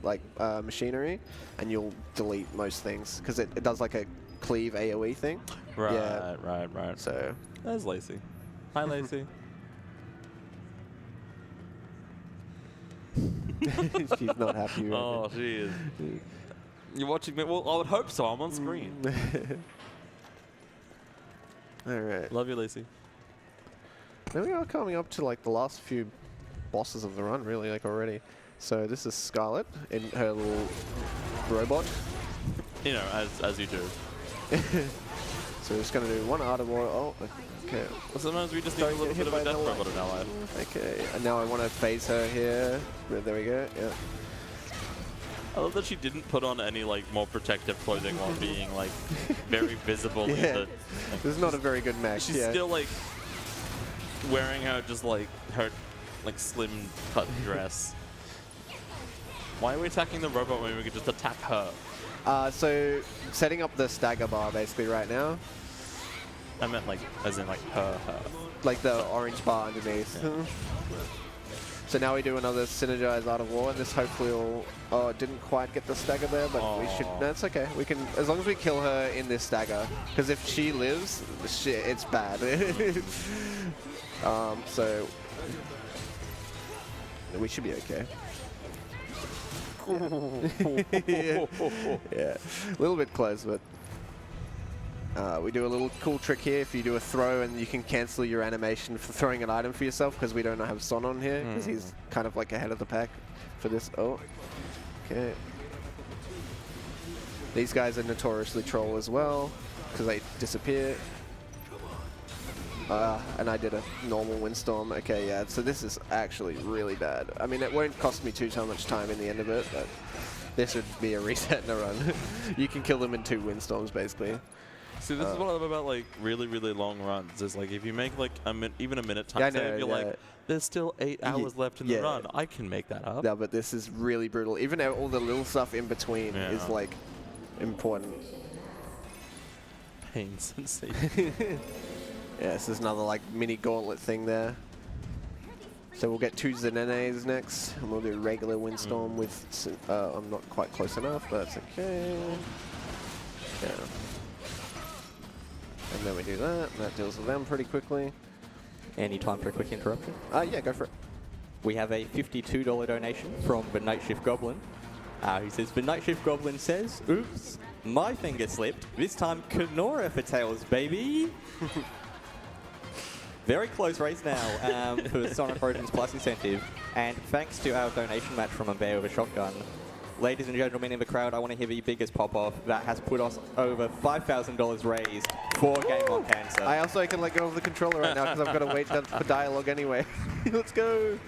like machinery, and you'll delete most things because it does like a cleave AoE thing. Right, Yeah. right. So There's Lacey. Hi, Lacey. she's not happy with Oh, she is. You're watching me? Well, I would hope so. I'm on screen. All right. Love you, Lacey. Now we are coming up to like the last few bosses of the run, really, like already. So this is Scarlet in her little robot. You know, as you do. So we're just gonna do one Art of War. Oh, okay. Well, sometimes we just need a little bit of a death robot in our life. Okay, and now I want to phase her here. There we go. Yeah. I love that she didn't put on any like more protective clothing while being like very visible. Yeah. In the, This is not a very good match. she's still like wearing her her like slim cut dress. Why are we attacking the robot when we could just attack her? So setting up the stagger bar basically right now, I meant like as in like her. like the orange bar underneath. Yeah. So now we do another synergized Art of War, and this hopefully will. Oh, it didn't quite get the stagger there, but we should. No, it's okay. We can, as long as we kill her in this stagger, because if she lives, it's bad. So we should be okay. Yeah, a little bit close, but we do a little cool trick here. If you do a throw, and you can cancel your animation for throwing an item for yourself, because we don't have Son on here, because he's kind of like ahead of the pack for this. Oh, okay. These guys are notoriously troll as well, because they disappear. And I did a normal windstorm. Okay, yeah, so this is actually really bad. I mean, it won't cost me too much time in the end of it, but this would be a reset and a run. You can kill them in 2 windstorms, basically. See, this is what I love about like really long runs. Is like if you make like even a minute time save, you're like, there's still 8 hours left in the run. I can make that up. Yeah, but this is really brutal. Even all the little stuff in between is like important. Pain sensation. Yeah, this is another like mini gauntlet thing there. So we'll get 2 Zenenes next, and we'll do regular windstorm with. I'm not quite close enough, but that's okay. Yeah. And then we do that, and that deals with them pretty quickly. Any time for a quick interruption? Yeah, go for it. We have a $52 donation from the Night Shift Goblin, who says, the Night Shift Goblin says, oops, my finger slipped. This time Kenora for tails, baby. Very close race now for the Sonic Origins Plus incentive. And thanks to our donation match from a bear with a shotgun, ladies and gentlemen in the crowd, I want to hear the biggest pop-off that has put us over $5,000 raised for Game on Cancer. I also can let go of the controller right now because I've got to wait for dialogue anyway. Let's go.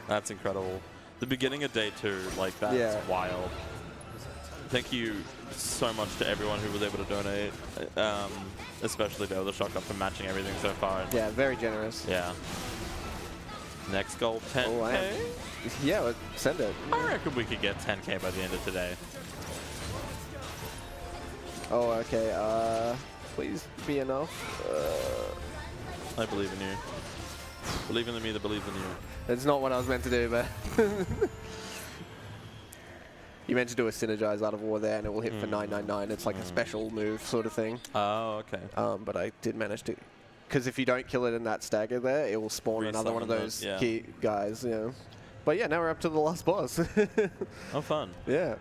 That's incredible. The beginning of day 2, like that's wild. Thank you so much to everyone who was able to donate, especially Bear with a Shotgun for matching everything so far. Yeah, very generous. Yeah. Next goal, 10K? Oh, yeah, send it. I reckon we could get 10K by the end of today. Oh, okay. Please be enough. I believe in you. Believe in me that believes in you. That's not what I was meant to do, but... You meant to do a synergize Art of War there, and it will hit for 999. It's like a special move sort of thing. Oh, okay. But I did manage to... Because if you don't kill it in that stagger there, it will spawn another one of those key guys, But yeah, now we're up to the last boss. Oh, fun. Yeah.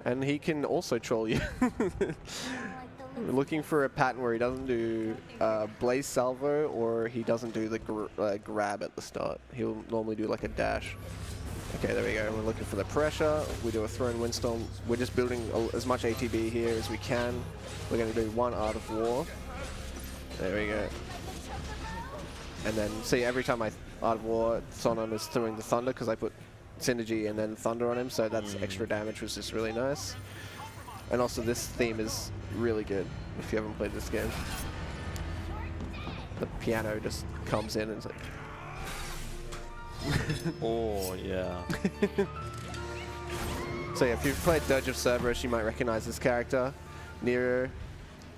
And he can also troll you. We're looking for a pattern where he doesn't do Blaze Salvo, or he doesn't do the grab at the start. He'll normally do like a dash. Okay, there we go. We're looking for the pressure. We do a throw and windstorm. We're just building as much ATB here as we can. We're going to do 1 Art of War. There we go. And then, see, every time I Art of War, Sonon is throwing the Thunder because I put Synergy and then Thunder on him, so that's extra damage, which is really nice. And also, this theme is really good if you haven't played this game. The piano just comes in and it's like... Oh, yeah. So yeah, if you've played Dirge of Cerberus, you might recognize this character. Nero.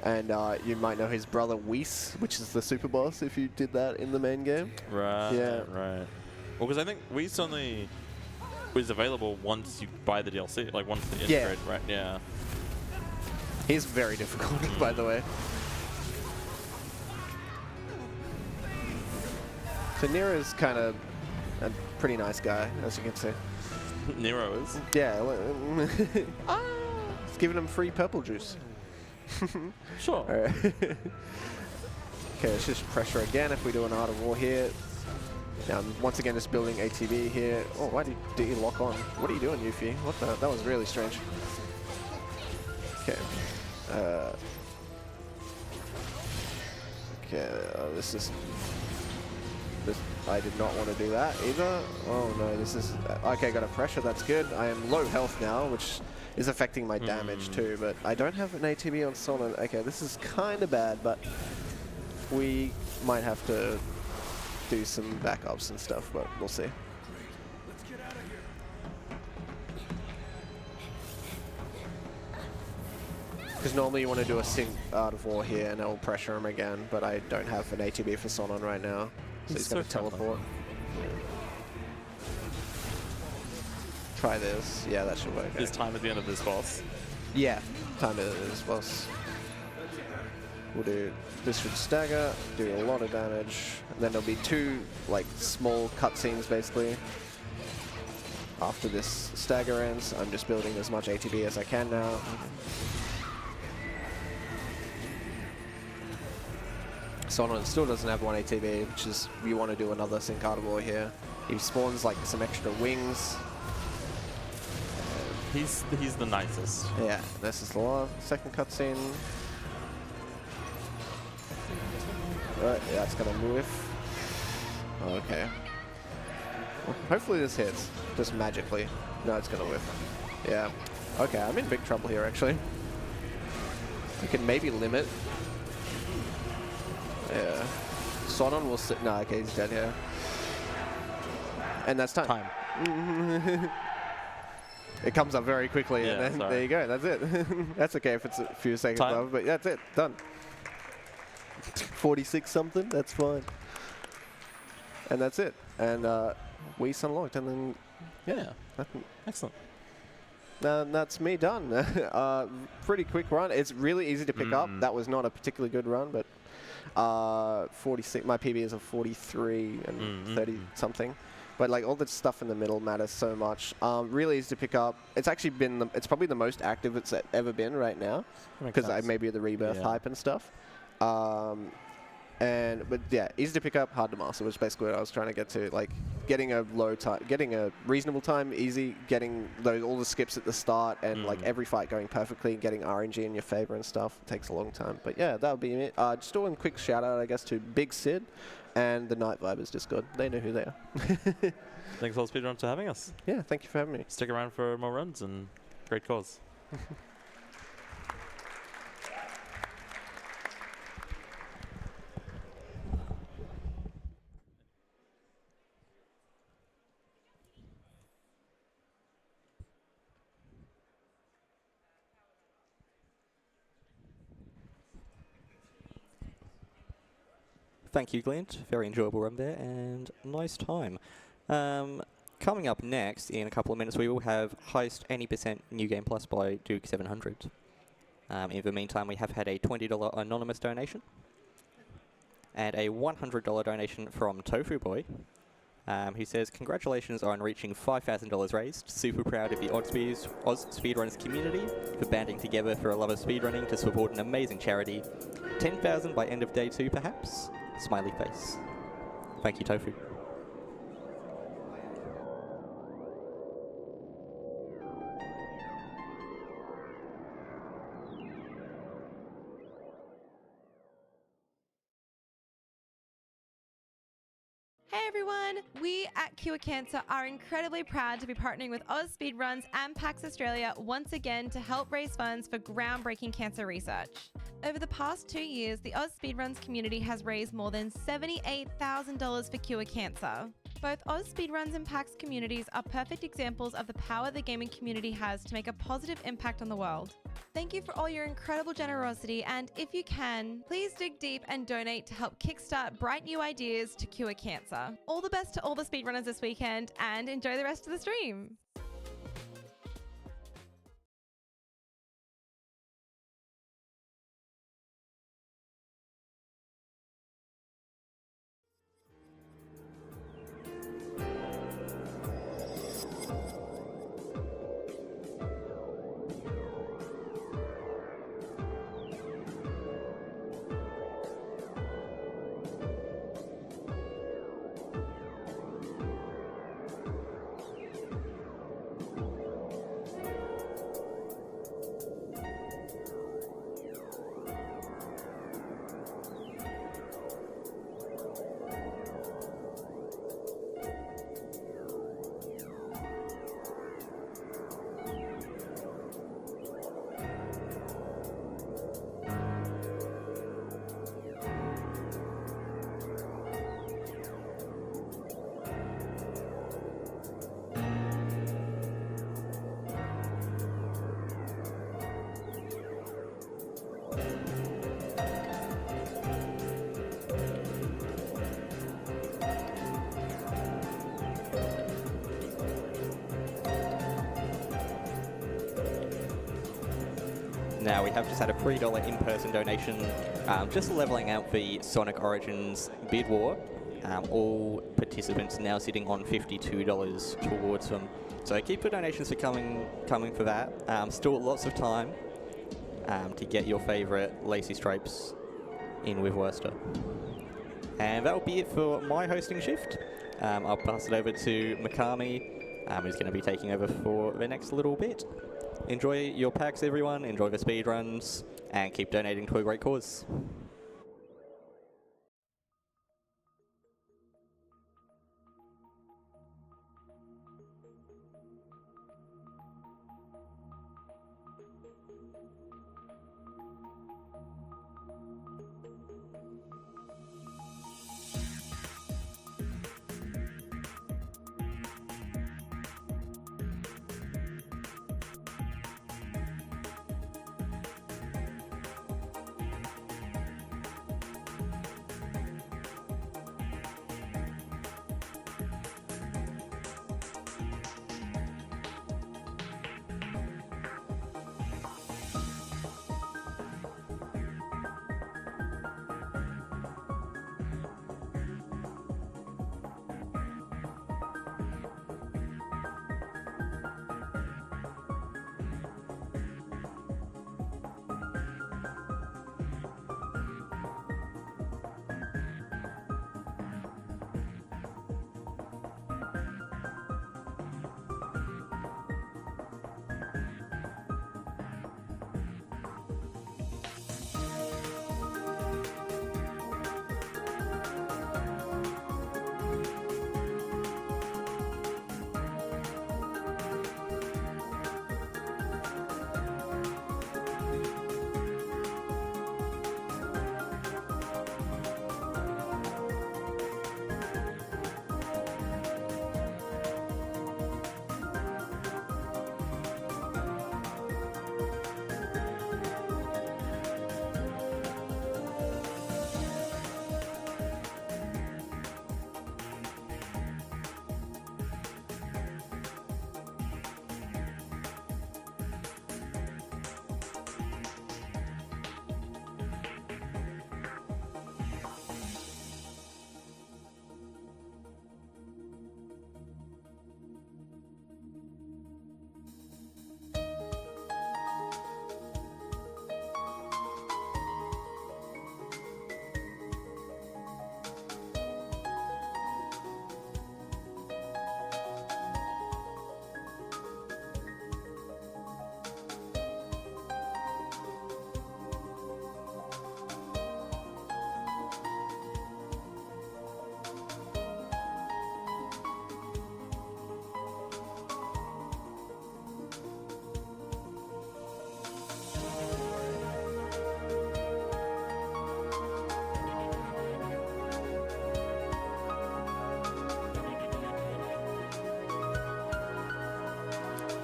And you might know his brother Whis, which is the super boss if you did that in the main game. Right. Yeah. Right. Well, because I think Whis only was available once you buy the DLC, like once the Intergrade, right? Yeah. He's very difficult, by the way. So Nero's kind of a pretty nice guy, as you can see. Nero is. Yeah. It's giving him free purple juice. Sure. All right. Okay, let's just pressure again if we do an Art of War here. Now, I'm once again just building ATB here. Oh, why did you lock on? What are you doing, Yuffie? What the? That was really strange. Okay. This is... I did not want to do that either. Oh no, this is... Okay, got a pressure, that's good. I am low health now, which is affecting my damage too, but I don't have an ATB on Solon. Okay, this is kind of bad, but we might have to do some backups and stuff, but we'll see. Because normally you want to do a sync Art of War here and it will pressure him again, but I don't have an ATB for Sonon right now, so he's going to teleport. Try this. Yeah, that should work. Is time at the end of this boss? Yeah, time at this boss. We'll do this should stagger, do a lot of damage, and then there'll be two like small cutscenes basically. After this stagger ends, I'm just building as much ATB as I can now. Sonon still doesn't have one ATB, which is, you want to do another sync Art of War here. He spawns like some extra wings. He's the nicest. Yeah, this is the second cutscene. Right, yeah, it's gonna move. Okay. Well, hopefully this hits, just magically. No, it's gonna whiff. Yeah. Okay, I'm in big trouble here actually. We can maybe limit. Yeah. Sonon will sit. No, okay, he's dead here. And that's time. It comes up very quickly, Yeah, and then there you go. That's it. That's okay if it's a few seconds above, but that's it. Done. 46 something. That's fine. And that's it. And we unlocked, and then Yeah. Excellent. that's me done. Pretty quick run. It's really easy to pick up. That was not a particularly good run, but 46. My PB is a 43 and 30 something. But like all the stuff in the middle matters so much. Really easy to pick up. It's actually been it's probably the most active it's ever been right now, because maybe the rebirth hype and stuff. But yeah, easy to pick up, hard to master, which is basically what I was trying to get to. Like getting a low time, getting a reasonable time, easy. Getting all the skips at the start, and like every fight going perfectly. Getting RNG in your favor and stuff takes a long time. But yeah, that would be it. Just doing a quick shout out, I guess, to Big Sid and the Night Vibers Discord. They know who they are. Thanks all Speedrun for having us. Yeah, thank you for having me. Stick around for more runs and great cause. Thank you, Glint. Very enjoyable run there, and nice time. Coming up next, in a couple of minutes, we will have Heist Any % New Game Plus by Duke 700. In the meantime, we have had a $20 anonymous donation, and a $100 donation from Tofu Boy, who says, congratulations on reaching $5,000 raised. Super proud of the AusSpeedruns community for banding together for a love of speedrunning to support an amazing charity. 10,000 by end of day 2, perhaps? Smiley face. Thank you, Tofu. Hey everyone! We at Cure Cancer are incredibly proud to be partnering with AusSpeedruns and PAX Australia once again to help raise funds for groundbreaking cancer research. Over the past 2 years, the AusSpeedruns community has raised more than $78,000 for Cure Cancer. Both AusSpeedruns and PAX communities are perfect examples of the power the gaming community has to make a positive impact on the world. Thank you for all your incredible generosity, and if you can, please dig deep and donate to help kickstart bright new ideas to cure cancer. All the best to all the speedrunners this weekend, and enjoy the rest of the stream! Now we have just had a $3 in-person donation, just leveling out the Sonic Origins bid war. All participants now sitting on $52 towards them. So keep the donations for coming for that. Still lots of time to get your favourite Lacy Stripes in with Worcester. And that will be it for my hosting shift. I'll pass it over to Mikami, who's going to be taking over for the next little bit. Enjoy your packs, everyone. Enjoy the speedruns, and keep donating to a great cause.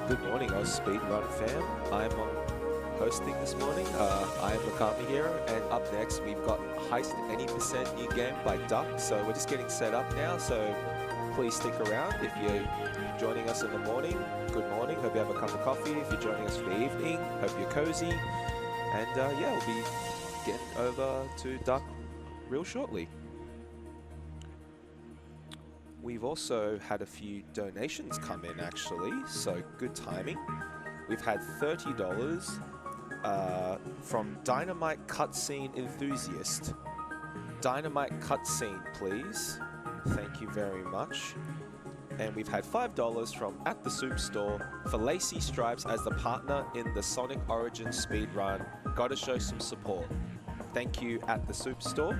Good morning, AusSpeedrun fam. I'm hosting this morning. I am Makami here, and up next we've got Heist Any Percent new game by Duck. So we're just getting set up now, so please stick around. If you're joining us in the morning, good morning. Hope you have a cup of coffee. If you're joining us for the evening, hope you're cozy. And yeah, we'll be getting over to Duck real shortly. We've also had a few donations come in actually, so good timing. We've had $30 from Dynamite Cutscene Enthusiast. Dynamite Cutscene, please. Thank you very much. And we've had $5 from At the Soup Store for Lacey Stripes as the partner in the Sonic Origins speedrun. Gotta show some support. Thank you, At the Soup Store.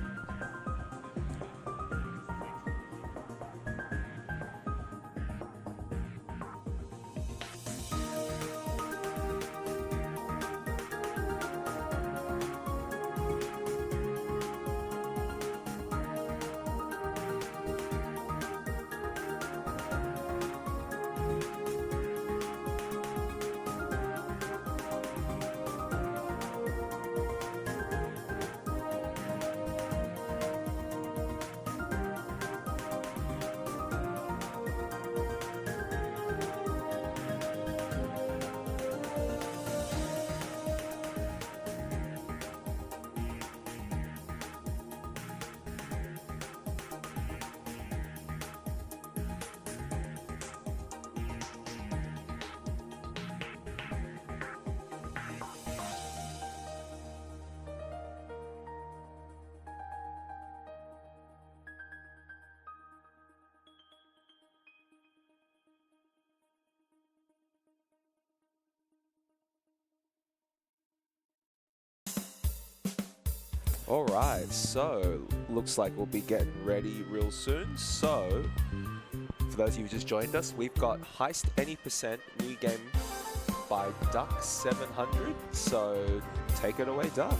Alright, so looks like we'll be getting ready real soon. So, for those of you who just joined us, we've got Heist Any Percent new game by Duck 700. So, take it away, Duck.